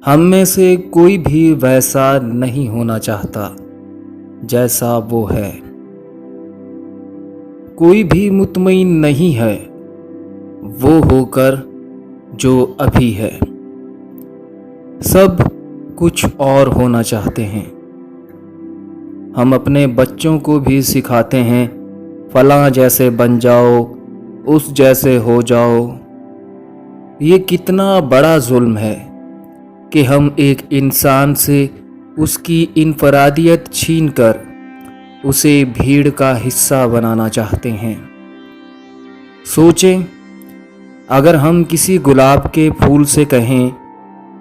ہم میں سے کوئی بھی ویسا نہیں ہونا چاہتا جیسا وہ ہے۔ کوئی بھی مطمئن نہیں ہے وہ ہو کر جو ابھی ہے۔ سب کچھ اور ہونا چاہتے ہیں۔ ہم اپنے بچوں کو بھی سکھاتے ہیں فلاں جیسے بن جاؤ، اس جیسے ہو جاؤ۔ یہ کتنا بڑا ظلم ہے کہ ہم ایک انسان سے اس کی انفرادیت چھین کر اسے بھیڑ کا حصہ بنانا چاہتے ہیں۔ سوچیں، اگر ہم کسی گلاب کے پھول سے کہیں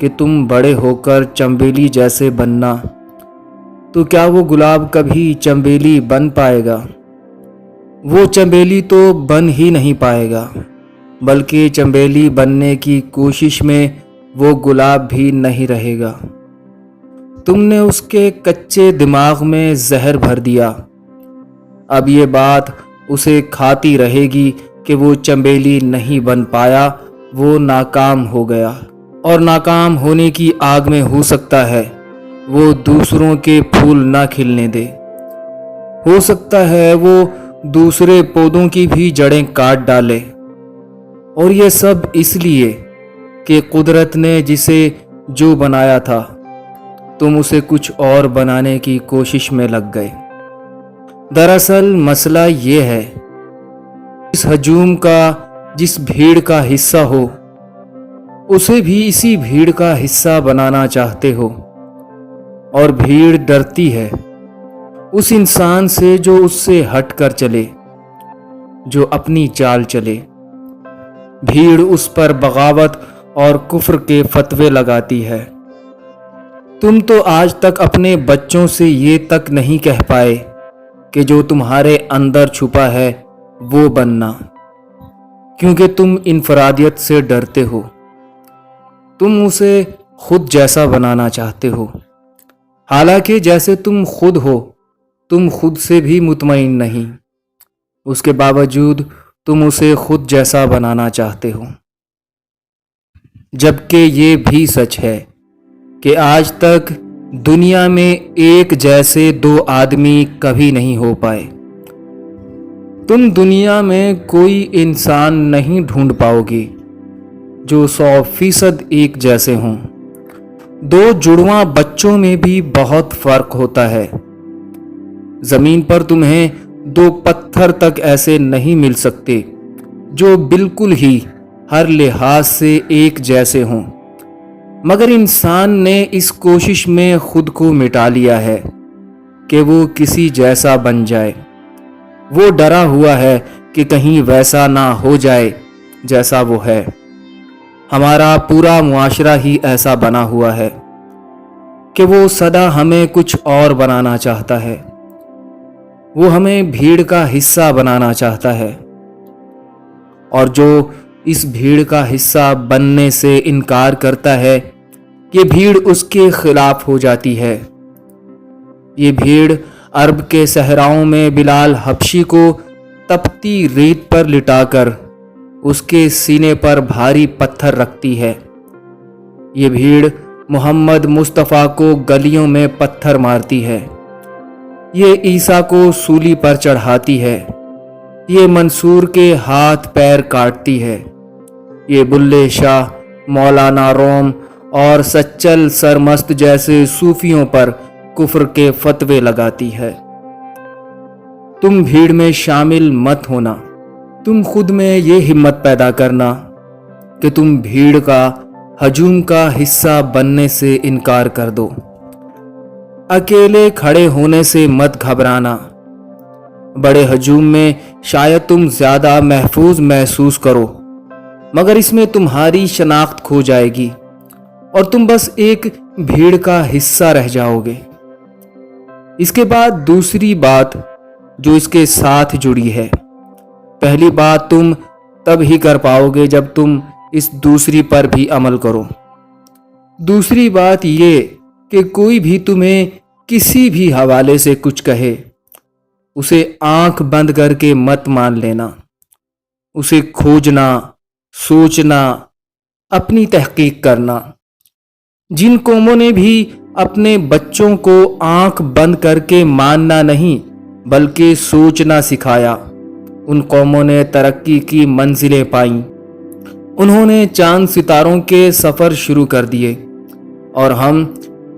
کہ تم بڑے ہو کر چنبیلی جیسے بننا، تو کیا وہ گلاب کبھی چنبیلی بن پائے گا؟ وہ چنبیلی تو بن ہی نہیں پائے گا، بلکہ چنبیلی بننے کی کوشش میں وہ گلاب بھی نہیں رہے گا۔ تم نے اس کے کچے دماغ میں زہر بھر دیا۔ اب یہ بات اسے کھاتی رہے گی کہ وہ چنبیلی نہیں بن پایا، وہ ناکام ہو گیا، اور ناکام ہونے کی آگ میں ہو سکتا ہے وہ دوسروں کے پھول نہ کھلنے دے۔ ہو سکتا ہے وہ دوسرے پودوں کی بھی جڑیں کاٹ ڈالے، اور یہ سب اس لیے کہ قدرت نے جسے جو بنایا تھا تم اسے کچھ اور بنانے کی کوشش میں لگ گئے۔ دراصل مسئلہ یہ ہے، اس ہجوم کا جس بھیڑ کا حصہ ہو اسے بھی اسی بھیڑ کا حصہ بنانا چاہتے ہو، اور بھیڑ ڈرتی ہے اس انسان سے جو اس سے ہٹ کر چلے، جو اپنی چال چلے۔ بھیڑ اس پر بغاوت اور کفر کے فتوے لگاتی ہے۔ تم تو آج تک اپنے بچوں سے یہ تک نہیں کہہ پائے کہ جو تمہارے اندر چھپا ہے وہ بننا، کیونکہ تم انفرادیت سے ڈرتے ہو۔ تم اسے خود جیسا بنانا چاہتے ہو، حالانکہ جیسے تم خود ہو تم خود سے بھی مطمئن نہیں، اس کے باوجود تم اسے خود جیسا بنانا چاہتے ہو۔ جبکہ یہ بھی سچ ہے کہ آج تک دنیا میں ایک جیسے دو آدمی کبھی نہیں ہو پائے۔ تم دنیا میں کوئی انسان نہیں ڈھونڈ پاؤ گے جو 100% ایک جیسے ہوں۔ دو جڑواں بچوں میں بھی بہت فرق ہوتا ہے۔ زمین پر تمہیں دو پتھر تک ایسے نہیں مل سکتے جو بالکل ہی ہر لحاظ سے ایک جیسے ہوں، مگر انسان نے اس کوشش میں خود کو مٹا لیا ہے کہ وہ کسی جیسا بن جائے۔ وہ ڈرا ہوا ہے کہ کہیں ویسا نہ ہو جائے جیسا وہ ہے۔ ہمارا پورا معاشرہ ہی ایسا بنا ہوا ہے کہ وہ سدا ہمیں کچھ اور بنانا چاہتا ہے۔ وہ ہمیں بھیڑ کا حصہ بنانا چاہتا ہے، اور جو اس بھیڑ کا حصہ بننے سے انکار کرتا ہے یہ بھیڑ اس کے خلاف ہو جاتی ہے۔ یہ بھیڑ عرب کے صحراؤں میں بلال حبشی کو تپتی ریت پر لٹا کر اس کے سینے پر بھاری پتھر رکھتی ہے۔ یہ بھیڑ محمد مصطفیٰ کو گلیوں میں پتھر مارتی ہے۔ یہ عیسیٰ کو سولی پر چڑھاتی ہے۔ یہ منصور کے ہاتھ پیر کاٹتی ہے۔ یہ بلے شاہ، مولانا روم اور سچل سرمست جیسے صوفیوں پر کفر کے فتوے لگاتی ہے۔ تم بھیڑ میں شامل مت ہونا۔ تم خود میں یہ ہمت پیدا کرنا کہ تم بھیڑ کا ہجوم کا حصہ بننے سے انکار کر دو۔ اکیلے کھڑے ہونے سے مت گھبرانا۔ بڑے ہجوم میں شاید تم زیادہ محفوظ محسوس کرو، مگر اس میں تمہاری شناخت کھو جائے گی اور تم بس ایک بھیڑ کا حصہ رہ جاؤ گے۔ اس کے بعد دوسری بات جو اس کے ساتھ جڑی ہے۔ پہلی بات تم تب ہی کر پاؤ گے جب تم اس دوسری پر بھی عمل کرو۔ دوسری بات یہ کہ کوئی بھی تمہیں کسی بھی حوالے سے کچھ کہے، اسے آنکھ بند کر کے مت مان لینا۔ اسے کھوجنا، سوچنا، اپنی تحقیق کرنا۔ جن قوموں نے بھی اپنے بچوں کو آنکھ بند کر کے ماننا نہیں بلکہ سوچنا سکھایا، ان قوموں نے ترقی کی منزلیں پائیں۔ انہوں نے چاند ستاروں کے سفر شروع کر دیے، اور ہم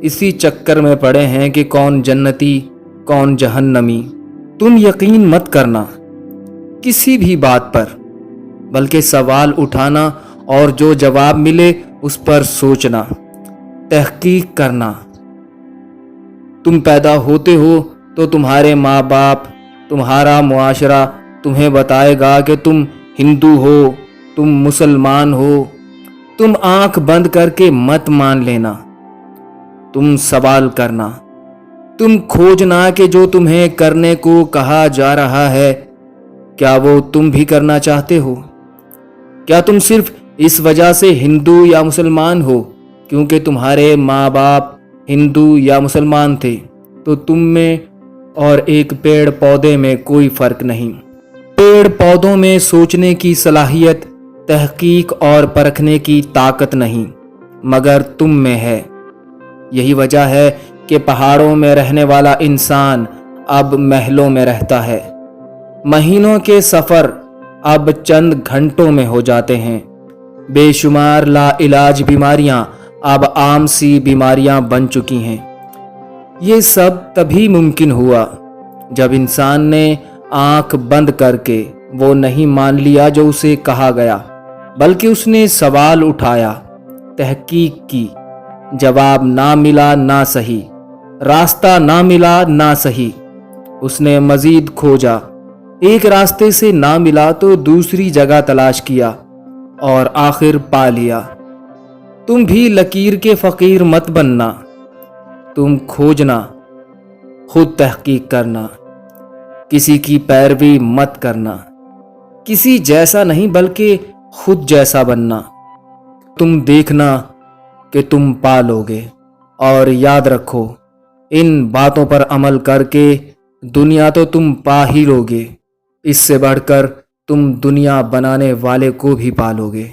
اسی چکر میں پڑے ہیں کہ کون جنتی کون جہنمی۔ تم یقین مت کرنا کسی بھی بات پر، بلکہ سوال اٹھانا اور جو جواب ملے اس پر سوچنا، تحقیق کرنا۔ تم پیدا ہوتے ہو تو تمہارے ماں باپ، تمہارا معاشرہ تمہیں بتائے گا کہ تم ہندو ہو، تم مسلمان ہو۔ تم آنکھ بند کر کے مت مان لینا، تم سوال کرنا، تم کھوجنا کہ جو تمہیں کرنے کو کہا جا رہا ہے کیا وہ تم بھی کرنا چاہتے ہو؟ کیا تم صرف اس وجہ سے ہندو یا مسلمان ہو کیونکہ تمہارے ماں باپ ہندو یا مسلمان تھے تو تم میں اور ایک پیڑ پودے میں کوئی فرق نہیں؟ پیڑ پودوں میں سوچنے کی صلاحیت، تحقیق اور پرکھنے کی طاقت نہیں، مگر تم میں ہے۔ یہی وجہ ہے کہ پہاڑوں میں رہنے والا انسان اب محلوں میں رہتا ہے، مہینوں کے سفر اب چند گھنٹوں میں ہو جاتے ہیں، بے شمار لا علاج بیماریاں اب عام سی بیماریاں بن چکی ہیں۔ یہ سب تبھی ممکن ہوا جب انسان نے آنکھ بند کر کے وہ نہیں مان لیا جو اسے کہا گیا، بلکہ اس نے سوال اٹھایا، تحقیق کی، جواب نہ ملا نہ صحیح، راستہ نہ ملا نہ صحیح، اس نے مزید کھوجا، ایک راستے سے نہ ملا تو دوسری جگہ تلاش کیا اور آخر پا لیا۔ تم بھی لکیر کے فقیر مت بننا، تم کھوجنا، خود تحقیق کرنا، کسی کی پیروی مت کرنا، کسی جیسا نہیں بلکہ خود جیسا بننا۔ تم دیکھنا کہ تم پا لوگے، اور یاد رکھو ان باتوں پر عمل کر کے دنیا تو تم پا ہی لوگے، اس سے بڑھ کر تم دنیا بنانے والے کو بھی پالوگے۔